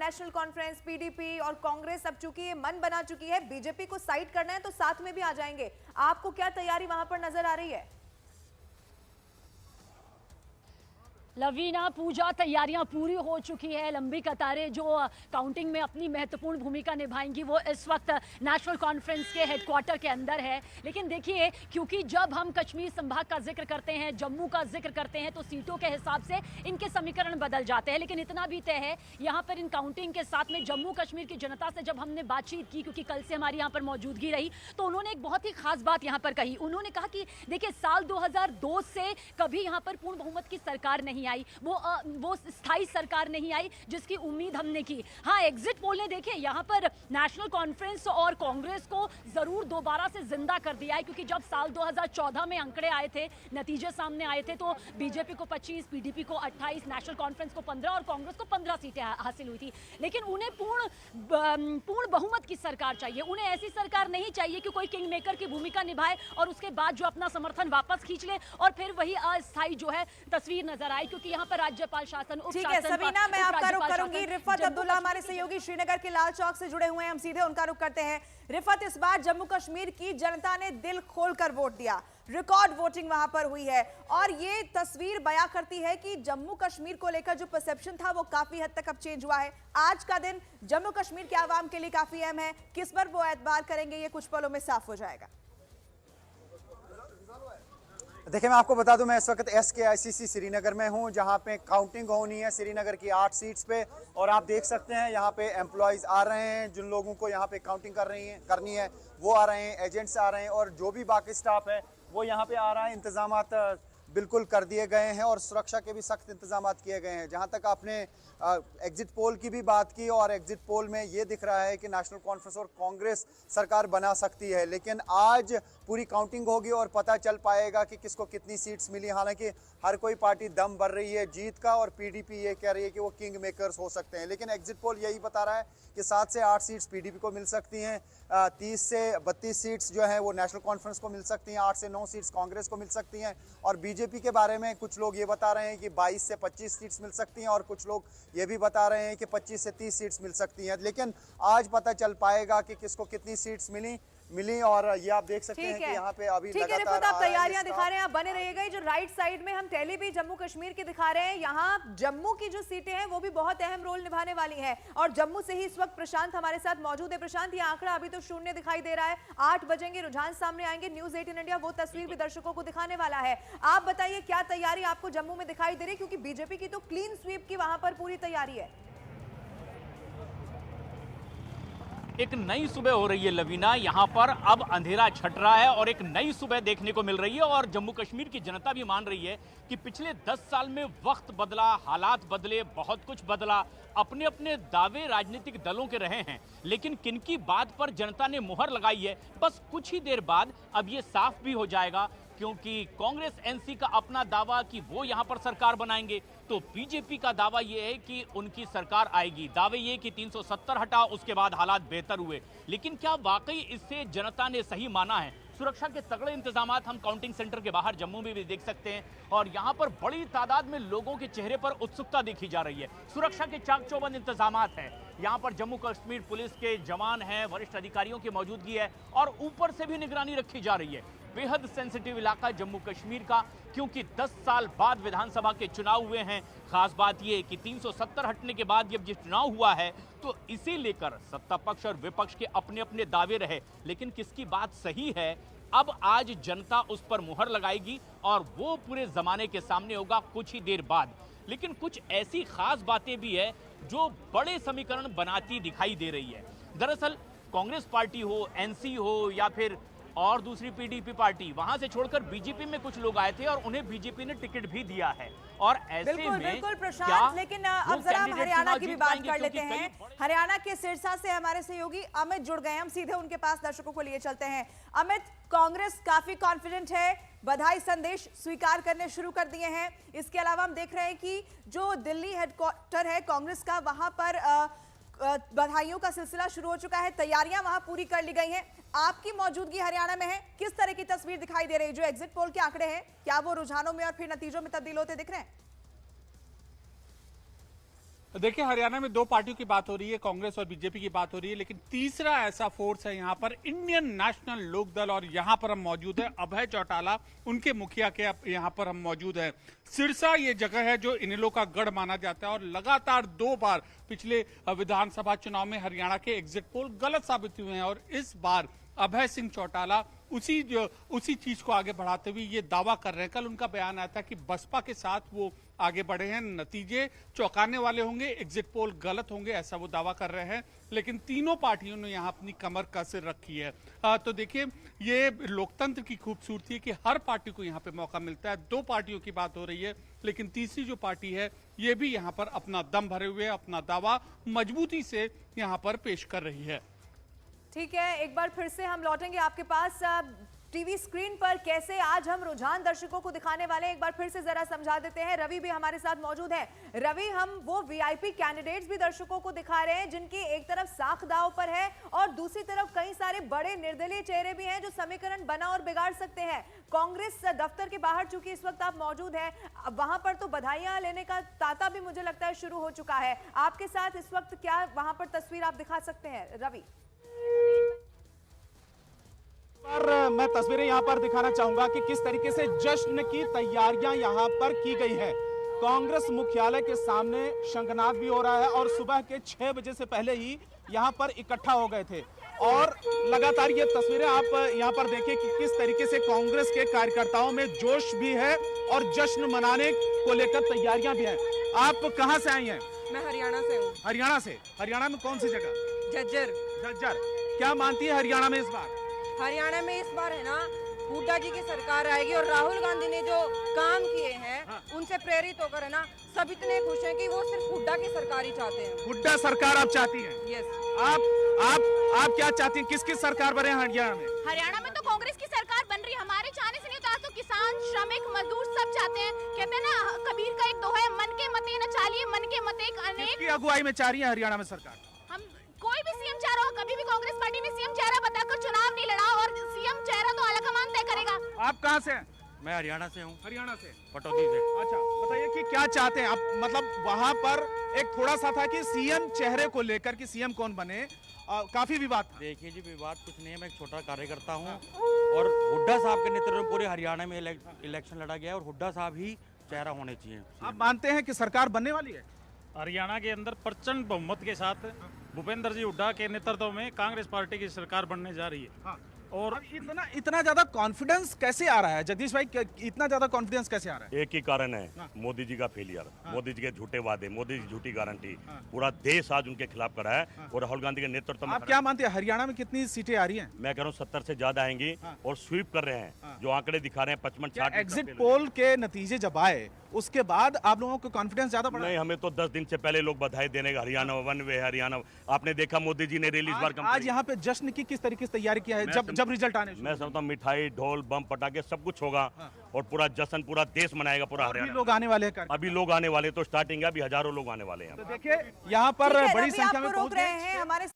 National conference, PDP और कांग्रेस अब चूंकि ये मन बना चुकी है बीजेपी को साइड करना है तो साथ में भी आ जाएंगे। आपको क्या तैयारी वहां पर नजर आ रही है? लवीना, पूजा तैयारियां पूरी हो चुकी है। लंबी कतारें जो काउंटिंग में अपनी महत्वपूर्ण भूमिका निभाएंगी वो इस वक्त नेशनल कॉन्फ्रेंस के हेडक्वार्टर के अंदर है। लेकिन देखिए, क्योंकि जब हम कश्मीर संभाग का जिक्र करते हैं, जम्मू का जिक्र करते हैं, तो सीटों के हिसाब से इनके समीकरण बदल जाते हैं। लेकिन इतना भी तय है यहाँ पर इन काउंटिंग के साथ में जम्मू कश्मीर की जनता से जब हमने बातचीत की, क्योंकि कल से हमारी यहाँ पर मौजूदगी रही, तो उन्होंने एक बहुत ही खास बात यहाँ पर कही। उन्होंने कहा कि देखिए, साल 2002 से कभी यहाँ पर पूर्ण बहुमत की सरकार नहीं आई, वो स्थायी सरकार नहीं आई जिसकी उम्मीद हमने की। हाँ, एग्जिट पोल ने देखिए यहाँ पर नेशनल कॉन्फ्रेंस और कांग्रेस को जरूर दोबारा से जिंदा कर दिया है, क्योंकि जब साल 2014 में आंकड़े आए थे, नतीजे सामने आए थे, तो बीजेपी को 25, पीडीपी को 28, नेशनल कॉन्फ्रेंस को 15 और कांग्रेस को 15 सीटें हासिल हुई थी। लेकिन उन्हें पूर्ण बहुमत की सरकार चाहिए। उन्हें ऐसी सरकार नहीं चाहिए कि कोई किंग मेकर की भूमिका निभाए और उसके बाद जो अपना समर्थन वापस खींच ले और फिर वही अस्थायी जो है तस्वीर नजर आए, क्योंकि यहाँ पर राज्यपाल शासन, ठीक है सबीना, मैं आपका रुख करूंगी। रिफत अब्दुल्ला हमारे सहयोगी श्रीनगर के लाल चौक से जुड़े हुए हैं, हम सीधे उनका रुख करते हैं। रिफत, इस बार जम्मू कश्मीर की जनता ने दिल खोलकर वोट दिया, रिकॉर्ड वोटिंग वहां पर हुई है और ये तस्वीर बयां करती है कि जम्मू कश्मीर को लेकर जो परसेप्शन था वो काफी हद तक अब चेंज हुआ है। आज का दिन जम्मू कश्मीर के आवाम के लिए काफी अहम है, किस पर वो एतबार करेंगे ये कुछ पलों में साफ हो जाएगा। देखिए, मैं आपको बता दूं, मैं इस वक्त SKICC श्रीनगर में हूं, जहां पे काउंटिंग होनी है श्रीनगर की 8 सीट्स पे। और आप देख सकते हैं यहाँ पे एम्प्लॉयज़ आ रहे हैं, जिन लोगों को यहाँ पे काउंटिंग करनी है वो आ रहे हैं, एजेंट्स आ रहे हैं और जो भी बाकी स्टाफ है वो यहाँ पे आ रहा है। इंतजामात बिल्कुल कर दिए गए हैं और सुरक्षा के भी सख्त इंतजामात किए गए हैं। जहाँ तक आपने एग्जिट पोल की भी बात की, और एग्जिट पोल में ये दिख रहा है कि नेशनल कॉन्फ्रेंस और कांग्रेस सरकार बना सकती है, लेकिन आज पूरी काउंटिंग होगी और पता चल पाएगा कि किसको कितनी सीट्स मिली। हालांकि हर कोई पार्टी दम भर रही है जीत का और पीडीपी ये कह रही है कि वो किंग मेकर्स हो सकते हैं, लेकिन एग्जिट पोल यही बता रहा है कि 7 से 8 सीट्स पीडीपी को मिल सकती हैं, 30 से 32 सीट्स जो हैं वो नेशनल कॉन्फ्रेंस को मिल सकती हैं, 8 से 9 सीट्स कांग्रेस को मिल सकती हैं। और बीजेपी के बारे में कुछ लोग ये बता रहे हैं कि 22 से 25 सीट्स मिल सकती हैं और कुछ लोग ये भी बता रहे हैं कि 25 से 30 सीट्स मिल सकती हैं। लेकिन आज पता चल पाएगा कि किसको कितनी सीट्स मिली। और ये आप देख सकते हैं कि यहाँ पे अभी लगातार आप तैयारियां दिखा रहे हैं, आप बने रहिएगा। जो राइट साइड में हम टेली भी जम्मू कश्मीर की दिखा रहे हैं, यहाँ जम्मू की जो सीटें हैं वो भी बहुत अहम रोल निभाने वाली हैं। और जम्मू से ही इस वक्त प्रशांत हमारे साथ मौजूद है। प्रशांत, ये आंकड़ा अभी तो शून्य दिखाई दे रहा है, 8 बजेंगे रुझान सामने आएंगे, न्यूज 18 इंडिया वो तस्वीर भी दर्शकों को दिखाने वाला है। आप बताइए क्या तैयारी आपको जम्मू में दिखाई दे रही है, क्योंकि बीजेपी की तो क्लीन स्वीप की वहां पर पूरी तैयारी है। एक नई सुबह हो रही है लवीना, यहाँ पर अब अंधेरा छट रहा है और एक नई सुबह देखने को मिल रही है। और जम्मू कश्मीर की जनता भी मान रही है कि पिछले 10 साल में वक्त बदला, हालात बदले, बहुत कुछ बदला, अपने अपने दावे राजनीतिक दलों के रहे हैं, लेकिन किनकी बात पर जनता ने मुहर लगाई है बस कुछ ही देर बाद अब ये साफ भी हो जाएगा। क्योंकि कांग्रेस एनसी का अपना दावा कि वो यहां पर सरकार बनाएंगे, तो बीजेपी का दावा ये है कि उनकी सरकार आएगी। दावे ये कि 370 हटा, उसके बाद हालात बेहतर हुए। लेकिन क्या वाकई इससे जनता ने सही माना है? सुरक्षा के तगड़े इंतजामात हम काउंटिंग सेंटर के बाहर जम्मू में भी देख सकते हैं और यहां पर बड़ी तादाद में लोगों के चेहरे पर उत्सुकता देखी जा रही है। सुरक्षा के चाक चौबंद इंतजामात हैं। यहां पर जम्मू कश्मीर पुलिस के जवान हैं, वरिष्ठ अधिकारियों की मौजूदगी है और ऊपर से भी निगरानी रखी जा रही है। बेहद सेंसिटिव इलाका जम्मू कश्मीर का, क्योंकि 10 साल बाद विधानसभा के चुनाव हुए हैं। खास बात यह कि 370 हटने के बाद जब ये चुनाव हुआ है तो इसे लेकर सत्ता पक्ष और विपक्ष के अपने अपने दावे रहे, लेकिन किसकी बात सही है अब आज जनता उस पर मुहर लगाएगी और वो पूरे जमाने के सामने होगा कुछ ही देर बाद। लेकिन कुछ ऐसी खास बातें भी है जो बड़े समीकरण बनाती दिखाई दे रही है। दरअसल कांग्रेस पार्टी हो, एनसी हो या फिर और दूसरी पीडीपी पार्टी, वहां से छोड़कर बीजेपी में कुछ लोग आए थे और उन्हें बीजेपी ने टिकट भी दिया है। और ऐसे में बिल्कुल प्रशांत, लेकिन अब जरा हम हरियाणा की भी बात कर लेते हैं। हरियाणा के सिरसा से हमारे सहयोगी अमित जुड़ गए हैं, हम सीधे उनके पास दर्शकों को लिए चलते हैं। अमित, कांग्रेस काफी कॉन्फिडेंट है, बधाई संदेश स्वीकार करने शुरू कर दिए हैं। इसके अलावा हम देख रहे हैं कि जो दिल्ली हेडक्वार्टर है कांग्रेस का, वहां पर बधाइयों का सिलसिला शुरू हो चुका है, तैयारियां वहां पूरी कर ली गई हैं। आपकी मौजूदगी हरियाणा में है, किस तरह की तस्वीर दिखाई दे रही है? जो एग्जिट पोल के आंकड़े हैं, क्या वो रुझानों में और फिर नतीजों में तब्दील होते दिख रहे हैं? देखिए, हरियाणा में दो पार्टियों की बात हो रही है, कांग्रेस और बीजेपी की बात हो रही है, लेकिन तीसरा ऐसा फोर्स है यहाँ पर, इंडियन नेशनल लोकदल, और यहाँ पर हम मौजूद है अभय चौटाला, उनके मुखिया के यहाँ पर हम मौजूद है। सिरसा ये जगह है जो इनेलो का गढ़ माना जाता है, और लगातार 2 बार पिछले विधानसभा चुनाव में हरियाणा के एग्जिट पोल गलत साबित हुए हैं, और इस बार अभय सिंह चौटाला उसी चीज को आगे बढ़ाते हुए ये दावा कर रहे हैं। कल उनका बयान आया था कि बसपा के साथ वो आगे बढ़े हैं, नतीजे चौंकाने वाले होंगे, एग्जिट पोल गलत होंगे, ऐसा वो दावा कर रहे हैं। लेकिन तीनों पार्टियों ने यहाँ अपनी कमर कसर रखी है। तो देखिए, ये लोकतंत्र की खूबसूरती है कि हर पार्टी को यहाँ पे मौका मिलता है। 2 पार्टियों की बात हो रही है, लेकिन तीसरी जो पार्टी है ये भी यहाँ पर अपना दम भरे हुए, अपना दावा मजबूती से यहाँ पर पेश कर रही है। ठीक है, एक बार फिर से हम लौटेंगे आपके पास। टीवी स्क्रीन पर कैसे आज हम रुझान दर्शकों को दिखाने वाले हैं, एक बार फिर से जरा समझा देते हैं। रवि भी हमारे साथ मौजूद है। रवि, हम वो वीआईपी कैंडिडेट्स भी दर्शकों को दिखा रहे हैं जिनकी एक तरफ साख दांव पर है और दूसरी तरफ कई सारे बड़े निर्दलीय चेहरे भी हैं जो समीकरण बना और बिगाड़ सकते हैं। कांग्रेस दफ्तर के बाहर चूंकि इस वक्त आप मौजूद हैं, वहां पर तो बधाइयां लेने का तांता भी मुझे लगता है शुरू हो चुका है। आपके साथ इस वक्त क्या वहां पर तस्वीर आप दिखा सकते हैं रवि? पर मैं तस्वीरें यहां पर दिखाना चाहूंगा कि किस तरीके से जश्न की तैयारियां यहां पर की गई है। कांग्रेस मुख्यालय के सामने शंखनाद भी हो रहा है और सुबह के 6 बजे से पहले ही यहां पर इकट्ठा हो गए थे, और लगातार ये तस्वीरें आप यहां पर देखिए कि किस तरीके से कांग्रेस के कार्यकर्ताओं में जोश भी है और जश्न मनाने को लेकर तैयारियां भी हैं। आप कहां से आई हैं? मैं हरियाणा से हूँ। हरियाणा से? हरियाणा में कौन सी जगह? झज्जर। झज्जर। क्या मानती है हरियाणा में इस बार? हरियाणा में इस बार है ना हुड्डा जी की सरकार आएगी, और राहुल गांधी ने जो काम किए हैं उनसे प्रेरित होकर है ना सब इतने खुश हैं कि वो सिर्फ हुड्डा की सरकार ही चाहते हैं। हुड्डा सरकार आप चाहती हैं? यस। आप क्या चाहती हैं? किसकी सरकार बने हरियाणा में? हरियाणा में तो कांग्रेस की सरकार बन रही है। हमारे चाहने से नहीं होता, तो किसान, श्रमिक, मजदूर सब चाहते हैं। कहते हैं ना, कबीर का एक दोहा है, मन के मते न चालिए, मन के मते अनेक। किसकी अगुवाई में चाह रही है हरियाणा में सरकार? हम कोई भी सीएम चेहरा हो, कभी भी कांग्रेस पार्टी ने सीएम चेहरा बताकर चुनाव नहीं लड़ा, और सीएम चेहरा तो आलाकमान तय करेगा। आप कहाँ से हैं? मैं हरियाणा से हूँ। हरियाणा से? पटौदी से। अच्छा, बताइए कि क्या चाहते हैं आप? मतलब वहाँ पर एक थोड़ा सा था कि सीएम चेहरे को लेकर कि सीएम कौन बने, काफी विवाद था। देखिए जी, विवाद कुछ नहीं है, मैं एक छोटा कार्यकर्ता हूँ, और हुड्डा साहब के नेतृत्व में पूरे हरियाणा में इलेक्शन लड़ा गया है, और हुड्डा साहब ही चेहरा होने चाहिए। आप मानते हैं कि सरकार बनने वाली है? हरियाणा के अंदर प्रचंड बहुमत के साथ भूपेंद्र जी हुड्डा के नेतृत्व में कांग्रेस पार्टी की सरकार बनने जा रही है। हाँ। और इतना ज्यादा कॉन्फिडेंस कैसे आ रहा है जगदीश भाई? इतना ज्यादा कॉन्फिडेंस कैसे आ रहा है? एक ही कारण है, मोदी जी का फेलियर। मोदी जी के झूठे वादे, मोदी जी झूठी गारंटी, पूरा देश आज उनके खिलाफ खड़ा है, और राहुल गांधी के नेतृत्व में। आप क्या मानते हैं हरियाणा में कितनी सीटें आ रही हैं? मैं कह रहा हूँ 70 से ज्यादा आएंगी, और स्वीप कर रहे हैं। जो आंकड़े दिखा रहे हैं 55-60। एग्जिट पोल के नतीजे जब आए उसके बाद आप लोगों को कॉन्फिडेंस ज्यादा बढ़ा? नहीं, हमें तो 10 दिन से पहले लोग बधाई देने का, हरियाणा वन वे हरियाणा। आपने देखा मोदी जी ने रैली इस बार आज यहाँ पे जश्न की किस तरीके से तैयारी किया है जब रिजल्ट आने? मैं समझता हूँ मिठाई, ढोल, बम, पटाखे सब कुछ होगा, और पूरा जश्न पूरा देश मनाएगा, पूरा हरियाणा। लोग आने वाले हैं? अभी लोग आने वाले, तो स्टार्टिंग है, अभी हजारों लोग आने वाले हैं। तो देखिए यहाँ पर बड़ी संख्या में रोक रहे हैं। हमारे